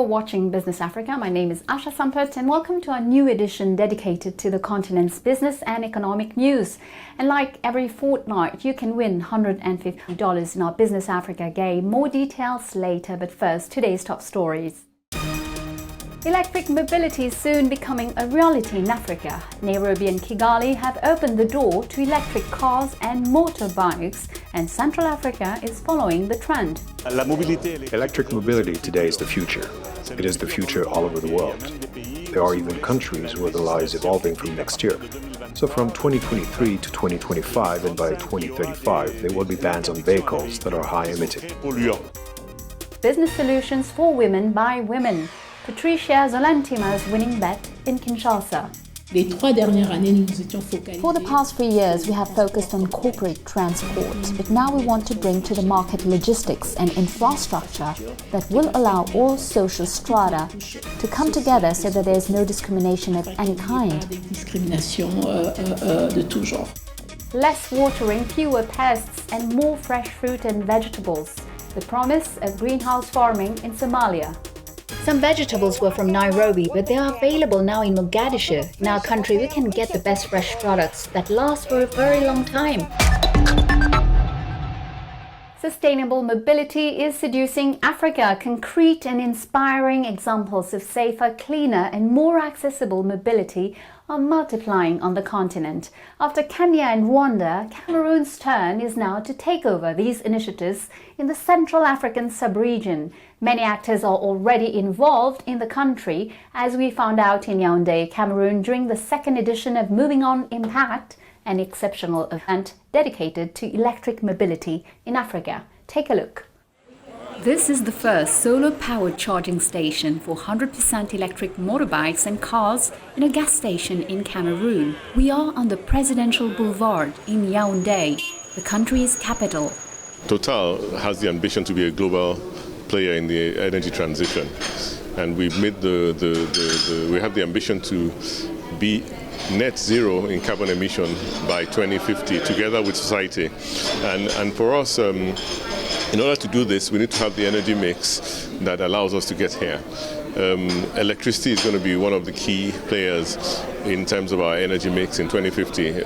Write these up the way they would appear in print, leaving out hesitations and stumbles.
watching Business Africa. My name is Asha Sampert and welcome to our new edition dedicated to the continent's business and economic news. And like every fortnight, you can win $150 in our Business Africa game. More details later, but first, today's top stories. Electric mobility is soon becoming a reality in Africa. Nairobi and Kigali have opened the door to electric cars and motorbikes, and Central Africa is following the trend. Electric mobility today is the future. It is the future all over the world. There are even countries where the law is evolving from next year. So from 2023 to 2025 and by 2035, there will be bans on vehicles that are high emitting. Business solutions for women by women. Patricia Zolantimo's winning bet in Kinshasa. For the past 3 years, we have focused on corporate transport, but now we want to bring to the market logistics and infrastructure that will allow all social strata to come together so that there is no discrimination of any kind. Less watering, fewer pests, and more fresh fruit and vegetables. The promise of greenhouse farming in Somalia. Some vegetables were from Nairobi, but they are available now in Mogadishu. In our country, we can get the best fresh products that last for a very long time. Sustainable mobility is seducing Africa. Concrete and inspiring examples of safer, cleaner and more accessible mobility are multiplying on the continent. After Kenya and Rwanda, Cameroon's turn is now to take over these initiatives in the Central African sub-region. Many actors are already involved in the country, as we found out in Yaoundé, Cameroon, during the second edition of Movin On Impact, an exceptional event dedicated to electric mobility in Africa. Take a look. This is the first solar-powered charging station for 100% electric motorbikes and cars in a gas station in Cameroon. We are on the Presidential Boulevard in Yaoundé, the country's capital. Total has the ambition to be a global player in the energy transition, and we've made we have the ambition to be net zero in carbon emission by 2050 together with society, and for us, in order to do this, we need to have the energy mix that allows us to get here. Electricity is going to be one of the key players in terms of our energy mix in 2050.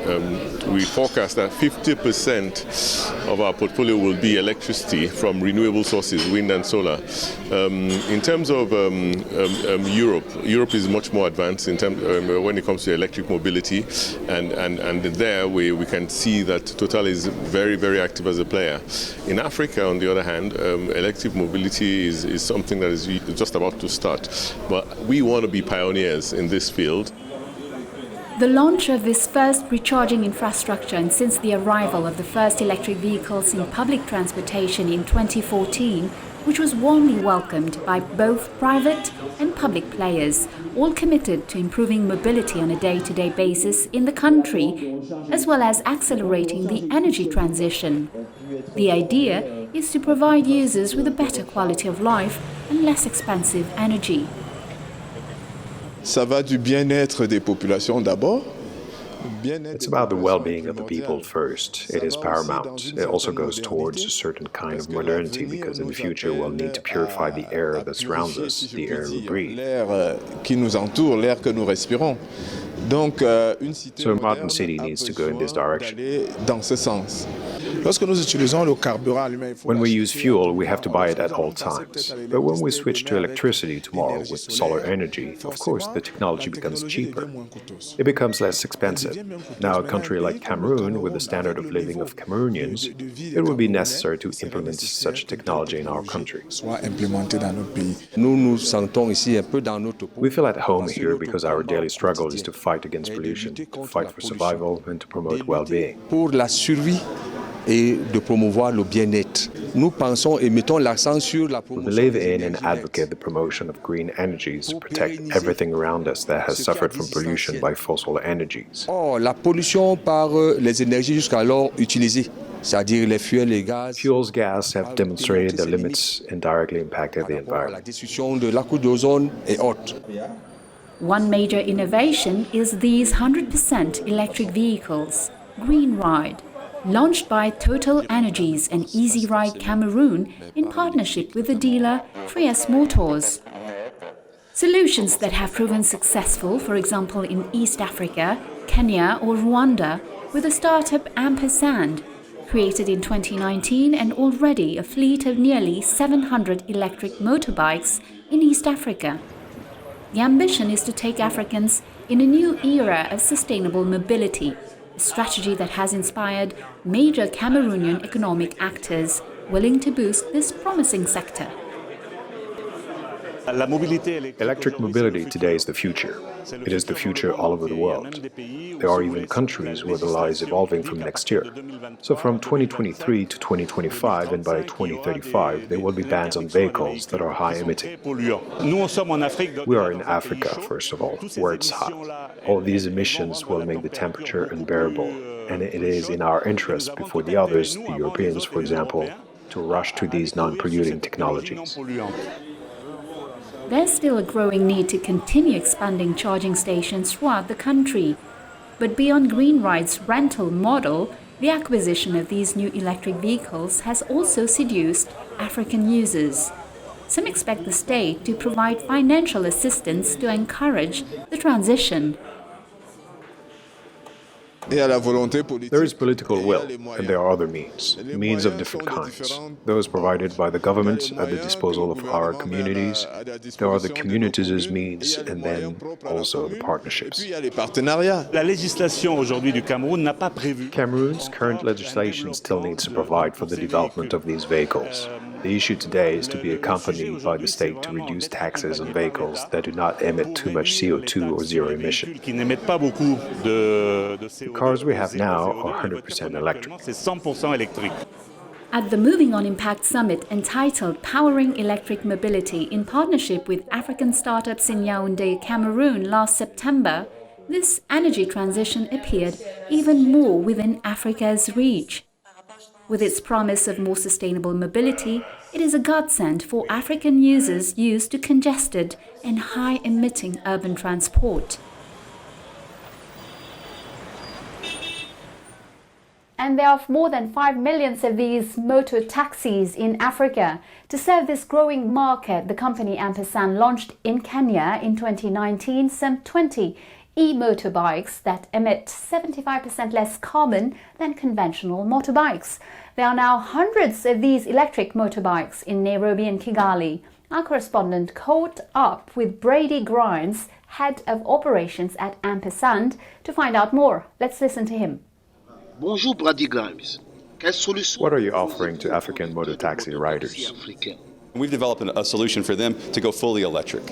We forecast that 50% of our portfolio will be electricity from renewable sources, wind and solar. In terms of Europe is much more advanced in terms when it comes to electric mobility, and there we can see that Total is very, very active as a player. In Africa, on the other hand, electric mobility is something that is just about to start. But we want to be pioneers in this field. The launch of this first recharging infrastructure, and since the arrival of the first electric vehicles in public transportation in 2014, which was warmly welcomed by both private and public players, all committed to improving mobility on a day-to-day basis in the country, as well as accelerating the energy transition. The idea is to provide users with a better quality of life and less expensive energy. Ça va du bien-être des populations d'abord. It's about the well-being of the people first. It is paramount. It also goes towards a certain kind of modernity, because in the future we'll need to purify the air that surrounds us, the air we breathe. L'air qui nous entoure, l'air que nous respirons. Donc, So a modern city needs to go in this direction. Dans ce sens. Lorsque nous utilisons le carburant allumé, When we use fuel, we have to buy it at all times. But when we switch to electricity tomorrow with solar energy, of course, the technology becomes cheaper. It becomes less expensive. Now, a country like Cameroon, with the standard of living of Cameroonians, it would be necessary to implement such technology in our country. We feel at home here because our daily struggle is to fight against pollution, to fight for survival, and to promote well-being. Pour la survie et de promouvoir le bien-être. Nous pensons et mettons l'accent sur la We promotion. believe in and advocate the promotion of green energies to protect everything around us that has suffered from pollution by fossil energies. Or, la pollution par les énergies jusqu'alors utilisées, c'est-à-dire les fuels, les gaz. Fuels gas have demonstrated their limits and directly impacted the La environment. destruction de la couche d'ozone et autres. One major innovation is these 100% electric vehicles, Green Ride, launched by Total Energies and Easy Ride Cameroon in partnership with the dealer 3S Motors. Solutions that have proven successful, for example in East Africa, Kenya or Rwanda, with the startup Ampersand, created in 2019 and already a fleet of nearly 700 electric motorbikes in East Africa. The ambition is to take Africans in a new era of sustainable mobility, a strategy that has inspired major Cameroonian economic actors willing to boost this promising sector. Electric mobility today is the future. It is the future all over the world. There are even countries where the law is evolving from next year. So from 2023 to 2025 and by 2035, there will be bans on vehicles that are high emitting. We are in Africa, first of all, where it's hot. All these emissions will make the temperature unbearable, and it is in our interest before the others, the Europeans, for example, to rush to these non-polluting technologies. There's still a growing need to continue expanding charging stations throughout the country. But beyond Greenride's rental model, the acquisition of these new electric vehicles has also seduced African users. Some expect the state to provide financial assistance to encourage the transition. There is political will, and there are other means of different kinds. Those provided by the government at the disposal of our communities. There are the communities' means, and then also the partnerships. Cameroon's current legislation still needs to provide for the development of these vehicles. The issue today is to be accompanied by the state to reduce taxes on vehicles that do not emit too much CO2 or zero emission. The cars we have now are 100% electric. At the Movin On Impact Summit entitled Powering Electric Mobility in partnership with African startups in Yaoundé, Cameroon last September, this energy transition appeared even more within Africa's reach. With its promise of more sustainable mobility, it is a godsend for African users used to congested and high-emitting urban transport. And there are more than 5 million of these motor taxis in Africa. To serve this growing market, the company Ampersand launched in Kenya in 2019 some 20 e-motorbikes that emit 75% less carbon than conventional motorbikes. There are now hundreds of these electric motorbikes in Nairobi and Kigali. Our correspondent caught up with Brady Grimes, head of operations at Ampersand, to find out more. Let's listen to him. Bonjour Brady Grimes. What are you offering to African motor taxi riders? We've developed a solution for them to go fully electric.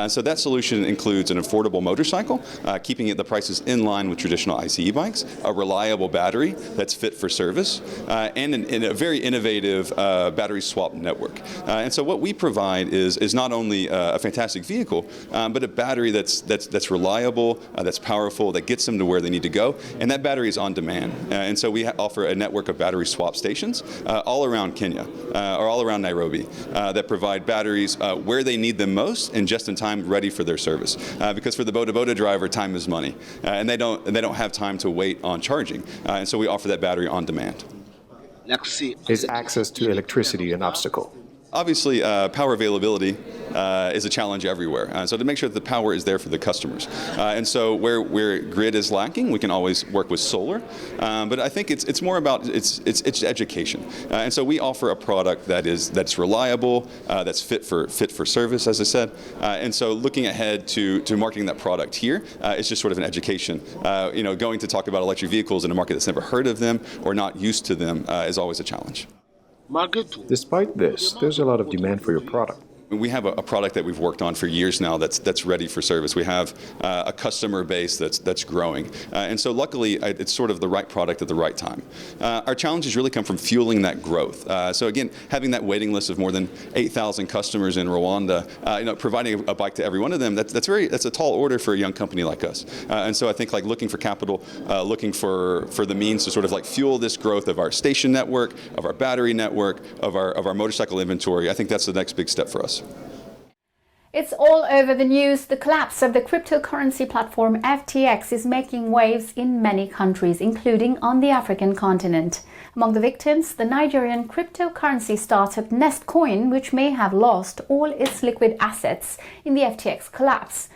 So that solution includes an affordable motorcycle, keeping the prices in line with traditional ICE bikes, a reliable battery that's fit for service, and a very innovative battery swap network. And so what we provide is not only a fantastic vehicle, but a battery that's reliable, that's powerful, that gets them to where they need to go, and that battery is on demand. And so we offer a network of battery swap stations all around Kenya, or all around Nairobi, that provide batteries where they need them most and just in time, ready for their service. Because for the boda driver, time is money, and they don't have time to wait on charging. And so we offer that battery on demand. Is access to electricity an obstacle? Obviously, power availability is a challenge everywhere. So to make sure that the power is there for the customers. And so where grid is lacking, we can always work with solar. But I think it's more about it's education. And so we offer a product that's reliable, that's fit for service, as I said. And so looking ahead to marketing that product here, it's just sort of an education. Going to talk about electric vehicles in a market that's never heard of them or not used to them is always a challenge. Despite this, there's a lot of demand for your product. We have a product that we've worked on for years now that's ready for service. We have a customer base that's growing. And so luckily, it's sort of the right product at the right time. Our challenges really come from fueling that growth. So again, having that waiting list of more than 8,000 customers in Rwanda, providing a bike to every one of them, that's a tall order for a young company like us. And so I think looking for capital, looking for the means to sort of fuel this growth of our station network, of our battery network, of our motorcycle inventory, I think that's the next big step for us. It's all over the news. The collapse of the cryptocurrency platform FTX is making waves in many countries, including on the African continent. Among the victims, the Nigerian cryptocurrency startup Nestcoin, which may have lost all its liquid assets in the FTX collapse.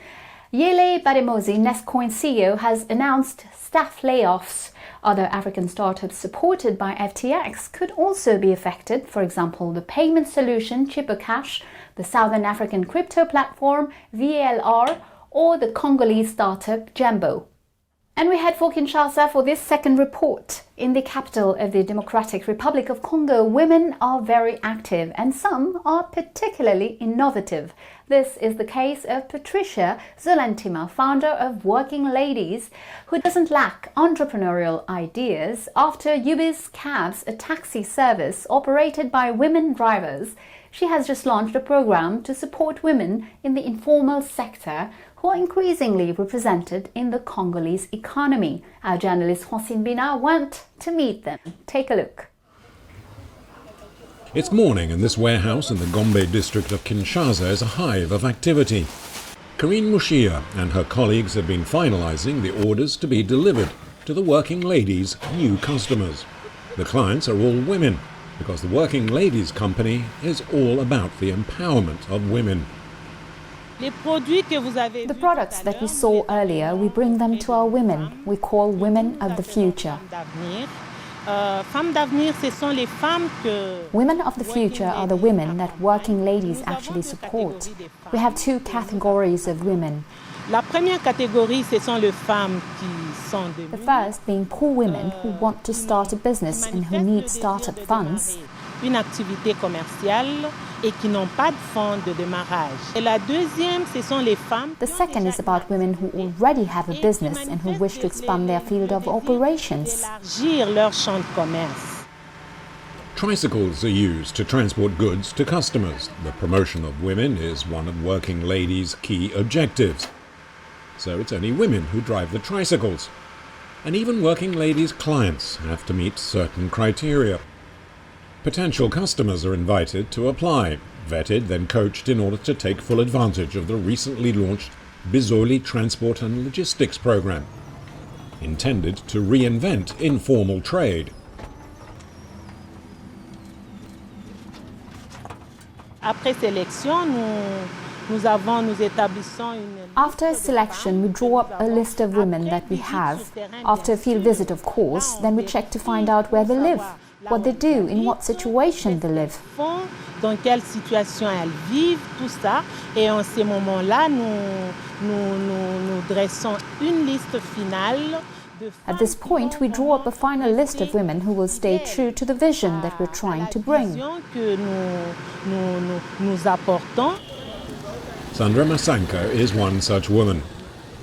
Yele Bademosi, Nestcoin CEO, has announced staff layoffs. Other African startups supported by FTX could also be affected, for example, the payment solution Chipper Cash, the Southern African crypto platform VELR, or the Congolese startup Jambo. And we head for Kinshasa for this second report. In the capital of the Democratic Republic of Congo, women are very active and some are particularly innovative. This is the case of Patricia Zolantima, founder of Working Ladies, who doesn't lack entrepreneurial ideas. After Ubis Cabs, a taxi service operated by women drivers, she has just launched a program to support women in the informal sector who are increasingly represented in the Congolese economy. Our journalist Francine Bina went to meet them. Take a look. It's morning and this warehouse in the Gombe district of Kinshasa is a hive of activity. Karine Mushia and her colleagues have been finalizing the orders to be delivered to the Working Ladies' new customers. The clients are all women because the Working Ladies company is all about the empowerment of women. The products that we saw earlier, we bring them to our women. We call women of the future. Women of the future are the women that Working Ladies actually support. We have two categories of women. The first being poor women who want to start a business and who need startup funds. Une activité commerciale et qui n'ont pas de fonds de démarrage. Et la deuxième, ce sont les femmes. The second is about women who already have a business and who wish to expand their field of operations. Élargir leur champ de commerce. Tricycles are used to transport goods to customers. The promotion of women is one of Working Ladies' key objectives. So it's only women who drive the tricycles. And even Working Ladies' clients have to meet certain criteria. Potential customers are invited to apply, vetted, then coached in order to take full advantage of the recently launched Bizoli Transport and Logistics program, intended to reinvent informal trade. Après sélection, nous établissons une... After selection, we draw up a list of women that we have. After a field visit, of course, then we check to find out where they live, what they do, in what situation they live. Dans quelle situation elles vivent, tout ça. Et en ces moments-là, nous dressons une liste finale. At this point, we draw up a final list of women who will stay true to the vision that we're trying to bring. Que nous apportons. Sandra Masanko is one such woman.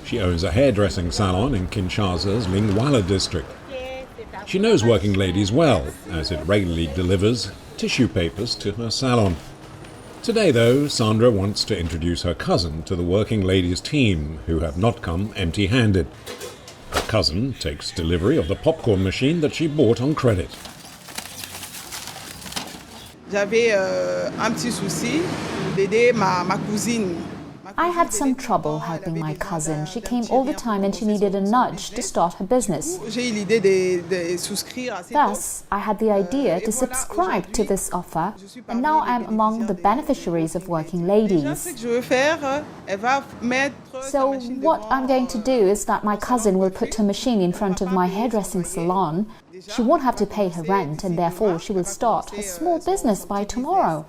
She owns a hairdressing salon in Kinshasa's Lingwala district. She knows Working Ladies well, as it regularly delivers tissue papers to her salon. Today, though, Sandra wants to introduce her cousin to the Working Ladies team, who have not come empty-handed. Her cousin takes delivery of the popcorn machine that she bought on credit. J'avais un petit souci d'aider ma cousine. I had some trouble helping my cousin. She came all the time and she needed a nudge to start her business. Thus, I had the idea to subscribe to this offer, and now I'm among the beneficiaries of Working Ladies. So what I'm going to do is that my cousin will put her machine in front of my hairdressing salon. She won't have to pay her rent, and therefore she will start her small business by tomorrow.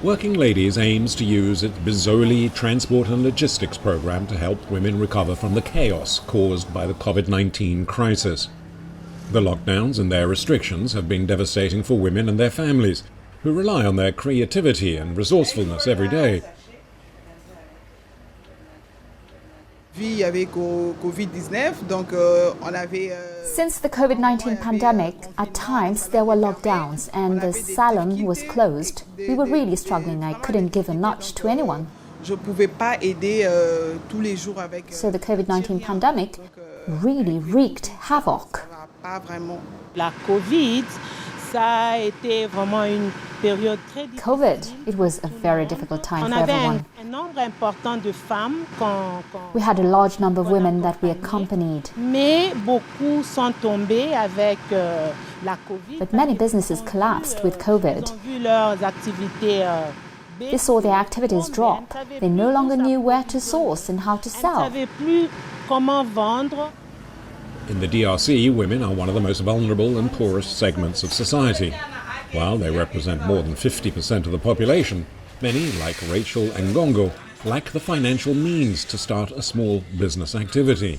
Working Ladies aims to use its Bizoli Transport and Logistics program to help women recover from the chaos caused by the COVID-19 crisis. The lockdowns and their restrictions have been devastating for women and their families, who rely on their creativity and resourcefulness every day. Since the COVID-19 pandemic, at times there were lockdowns and the salon was closed. We were really struggling. I couldn't give a nudge to anyone. So the COVID-19 pandemic really wreaked havoc. La Covid, ça a été vraiment période très difficile. COVID, it was a very difficult time for everyone. Un nombre important de femmes We had a large number of women that we accompanied. Mais beaucoup sont tombées avec la COVID. But many businesses collapsed with COVID. Ils ont vu leurs activités They saw their activities drop. They no longer knew where to source and how to Elles ne sell. savaient plus comment vendre. In the DRC, women are one of the most vulnerable and poorest segments of society. While they represent more than 50% of the population, many, like Rachel and Congo, lack the financial means to start a small business activity.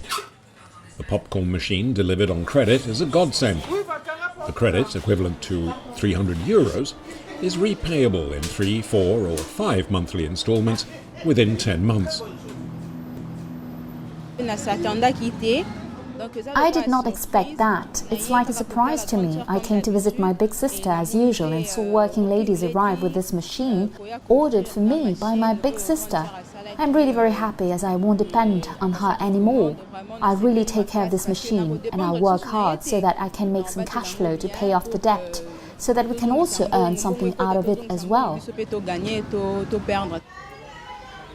The popcorn machine delivered on credit is a godsend. The credit, equivalent to €300, is repayable in 3, 4 or 5 monthly installments within 10 months. I did not expect that. It's like a surprise to me. I came to visit my big sister as usual and saw working ladies arrive with this machine ordered for me by my big sister. I'm really very happy as I won't depend on her anymore. I really take care of this machine and I'll work hard so that I can make some cash flow to pay off the debt, so that we can also earn something out of it as well.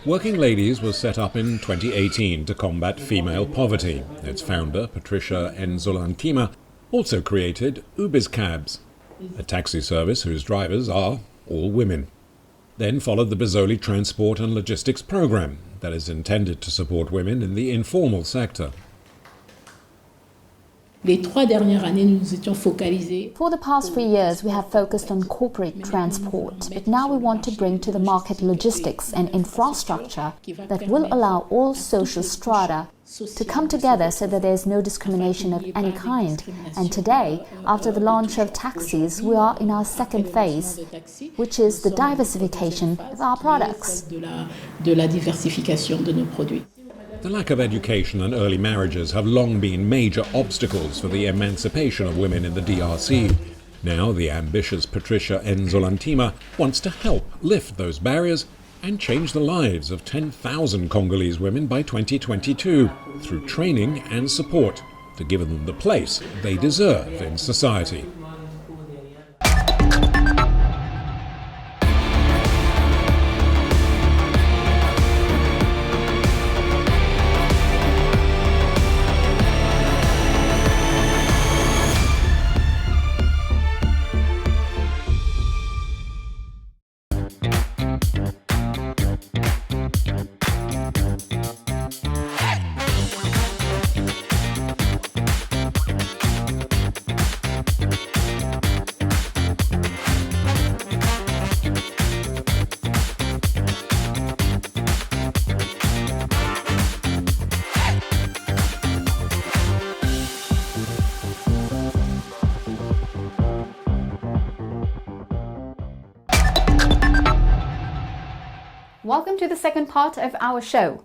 Working Ladies was set up in 2018 to combat female poverty. Its founder, Patricia Nzolantima, also created Ubis Cabs, a taxi service whose drivers are all women. Then followed the Bizoli Transport and Logistics Program that is intended to support women in the informal sector. For the past 3 years, we have focused on corporate transport, but now we want to bring to the market logistics and infrastructure that will allow all social strata to come together so that there is no discrimination of any kind. And today, after the launch of taxis, we are in our second phase, which is the diversification of our products. The lack of education and early marriages have long been major obstacles for the emancipation of women in the DRC. Now the ambitious Patricia Nzolantima wants to help lift those barriers and change the lives of 10,000 Congolese women by 2022 through training and support to give them the place they deserve in society. Welcome to the second part of our show.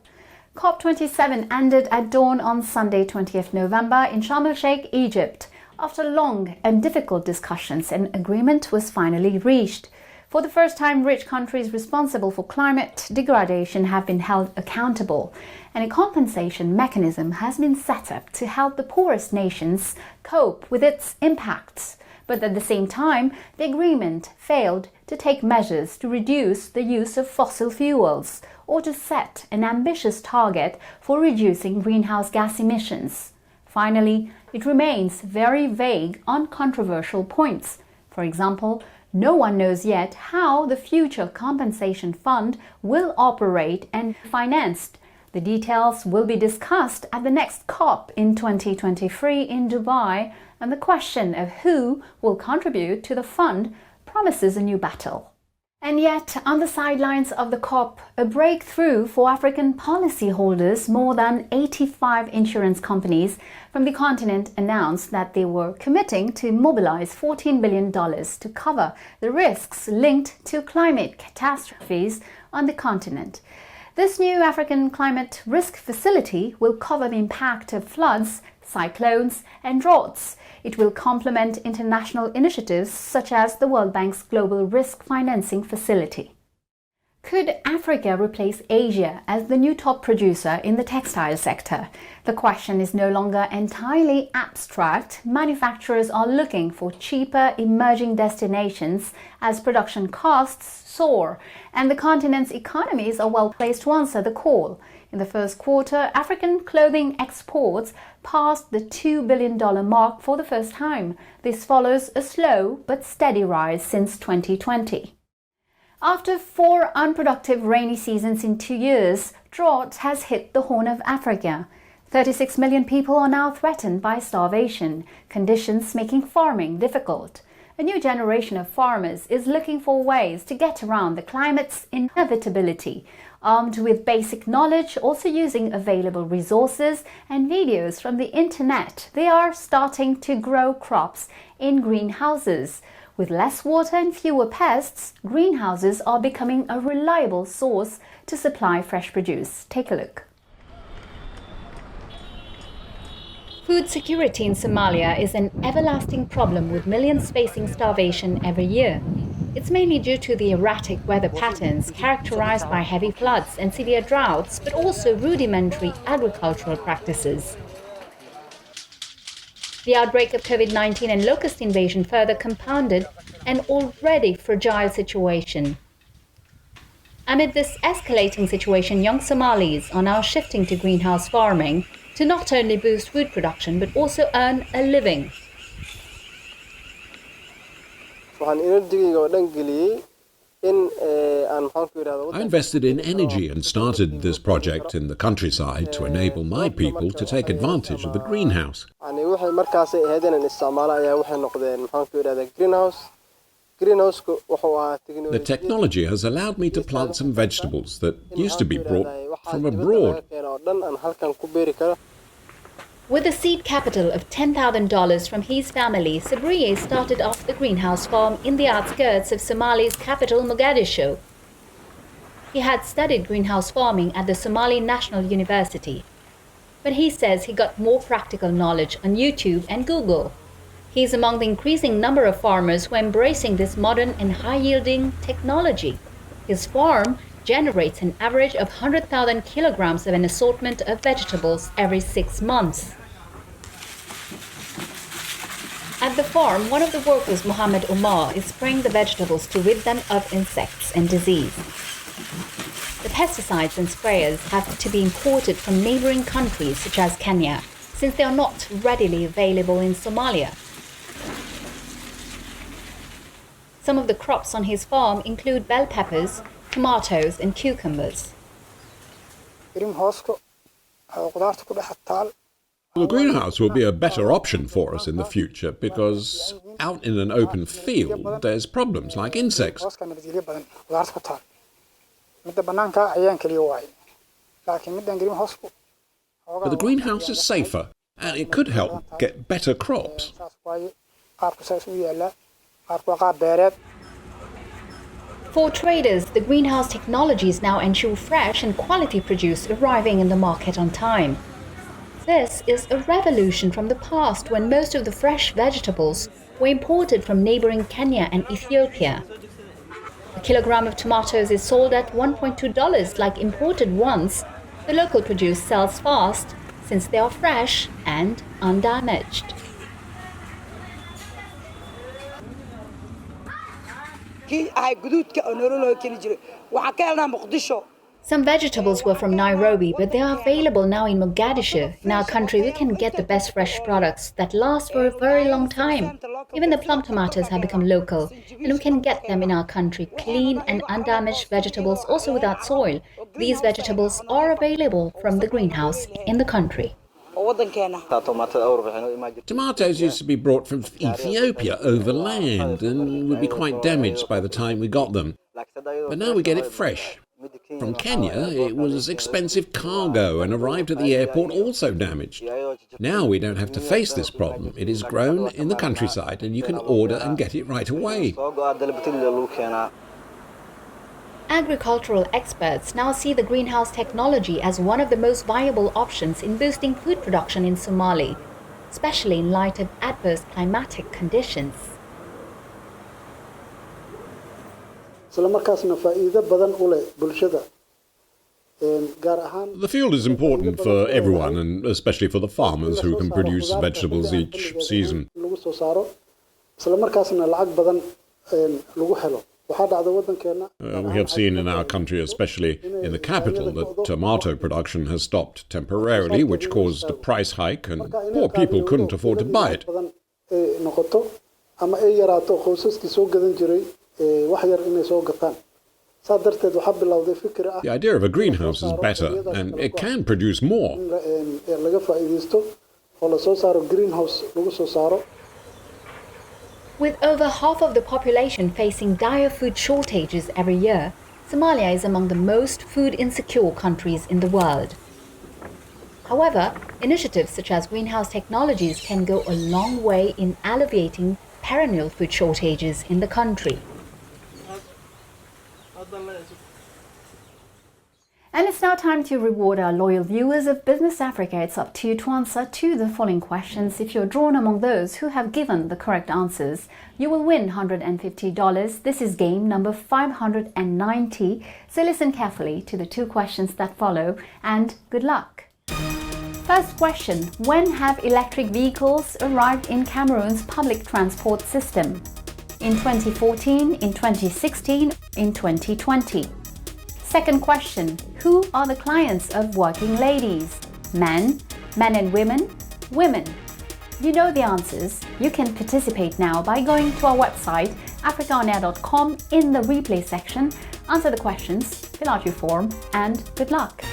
COP27 ended at dawn on Sunday, 20th November in Sharm el-Sheikh, Egypt. After long and difficult discussions, an agreement was finally reached. For the first time, rich countries responsible for climate degradation have been held accountable, and a compensation mechanism has been set up to help the poorest nations cope with its impacts. But at the same time, the agreement failed to take measures to reduce the use of fossil fuels or to set an ambitious target for reducing greenhouse gas emissions. Finally, it remains very vague on controversial points. For example, no one knows yet how the future compensation fund will operate and be financed. The details will be discussed at the next COP in 2023 in Dubai, and the question of who will contribute to the fund promises a new battle. And yet, on the sidelines of the COP, a breakthrough for African policyholders. More than 85 insurance companies from the continent announced that they were committing to mobilize $14 billion to cover the risks linked to climate catastrophes on the continent. This new African climate risk facility will cover the impact of floods, cyclones, and droughts. It will complement international initiatives such as the World Bank's Global Risk Financing Facility. Could Africa replace Asia as the new top producer in the textile sector? The question is no longer entirely abstract. Manufacturers are looking for cheaper emerging destinations as production costs soar, and the continent's economies are well placed to answer the call. In the first quarter, African clothing exports passed the $2 billion mark for the first time. This follows a slow but steady rise since 2020. After 4 unproductive rainy seasons in 2 years, drought has hit the Horn of Africa. 36 million people are now threatened by starvation, conditions making farming difficult. A new generation of farmers is looking for ways to get around the climate's inevitability, armed with basic knowledge, also using available resources and videos from the internet. They are starting to grow crops in greenhouses. With less water and fewer pests, greenhouses are becoming a reliable source to supply fresh produce. Take a look. Food security in Somalia is an everlasting problem, with millions facing starvation every year. It's mainly due to the erratic weather patterns characterized by heavy floods and severe droughts, but also rudimentary agricultural practices. The outbreak of COVID-19 and locust invasion further compounded an already fragile situation. Amid this escalating situation, young Somalis are now shifting to greenhouse farming to not only boost food production but also earn a living. I invested in energy and started this project in the countryside to enable my people to take advantage of the greenhouse. The technology has allowed me to plant some vegetables that used to be brought from abroad. With a seed capital of $10,000 from his family, Sabriye started off the greenhouse farm in the outskirts of Somalia's capital, Mogadishu. He had studied greenhouse farming at the Somali National University, but he says he got more practical knowledge on YouTube and Google. He is among the increasing number of farmers who are embracing this modern and high-yielding technology. His farm generates an average of 100,000 kilograms of an assortment of vegetables every 6 months. At the farm, one of the workers, Mohammed Omar, is spraying the vegetables to rid them of insects and disease. The pesticides and sprayers have to be imported from neighboring countries such as Kenya, since they are not readily available in Somalia. Some of the crops on his farm include bell peppers, tomatoes and cucumbers. The greenhouse will be a better option for us in the future because out in an open field there's problems like insects. But the greenhouse is safer and it could help get better crops. For traders, the greenhouse technologies now ensure fresh and quality produce arriving in the market on time. This is a revolution from the past when most of the fresh vegetables were imported from neighboring Kenya and Ethiopia. A kilogram of tomatoes is sold at $1.2 like imported ones. The local produce sells fast since they are fresh and undamaged. Some vegetables were from Nairobi, but they are available now in Mogadishu. In our country, we can get the best fresh products that last for a very long time. Even the plum tomatoes have become local, and we can get them in our country, clean and undamaged vegetables, also without soil. These vegetables are available from the greenhouse in the country. Tomatoes used to be brought from Ethiopia overland and would be quite damaged by the time we got them. But now we get it fresh. From Kenya, it was expensive cargo and arrived at the airport also damaged. Now we don't have to face this problem. It is grown in the countryside and you can order and get it right away. Agricultural experts now see the greenhouse technology as one of the most viable options in boosting food production in Somalia, especially in light of adverse climatic conditions. The field is important for everyone, and especially for the farmers who can produce vegetables each season. We have seen in our country, especially in the capital, that tomato production has stopped temporarily, which caused a price hike, and poor people couldn't afford to buy it. The idea of a greenhouse is better, and it can produce more. With over half of the population facing dire food shortages every year, Somalia is among the most food insecure countries in the world. However, initiatives such as greenhouse technologies can go a long way in alleviating perennial food shortages in the country. And it's now time to reward our loyal viewers of Business Africa. It's up to you to answer to the following questions. If you're drawn among those who have given the correct answers, you will win $150. This is game number 590. So listen carefully to the two questions that follow, and good luck. First question: when have electric vehicles arrived in Cameroon's public transport system? In 2014, in 2016, in 2020? Second question: who are the clients of working ladies? Men, men and women, women? You know the answers. You can participate now by going to our website, africaonair.com, in the replay section. Answer the questions, fill out your form, and good luck.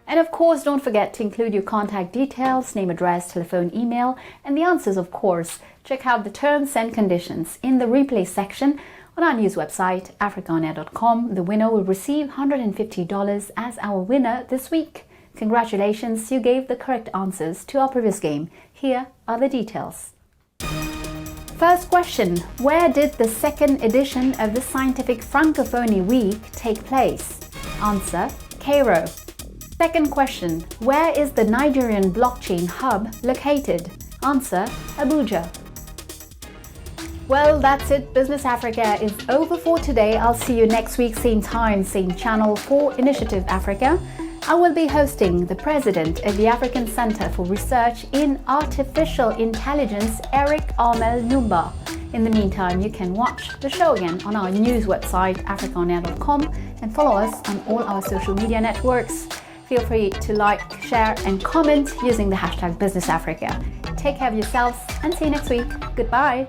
And of course, don't forget to include your contact details, name, address, telephone, email, and the answers, of course. Check out the terms and conditions in the replay section on our news website, africaonair.com. The winner will receive $150 as our winner this week. Congratulations, you gave the correct answers to our previous game. Here are the details. First question: where did the second edition of the Scientific Francophonie Week take place? Answer: Cairo. Second question: where is the Nigerian blockchain hub located? Answer: Abuja. Well, that's it. Business Africa is over for today. I'll see you next week, same time, same channel for Initiative Africa. I will be hosting the president of the African Center for Research in Artificial Intelligence, Eric Armel Numba. In the meantime, you can watch the show again on our news website, africaonair.com, and follow us on all our social media networks. Feel free to like, share, and comment using the hashtag Business Africa. Take care of yourselves and see you next week. Goodbye.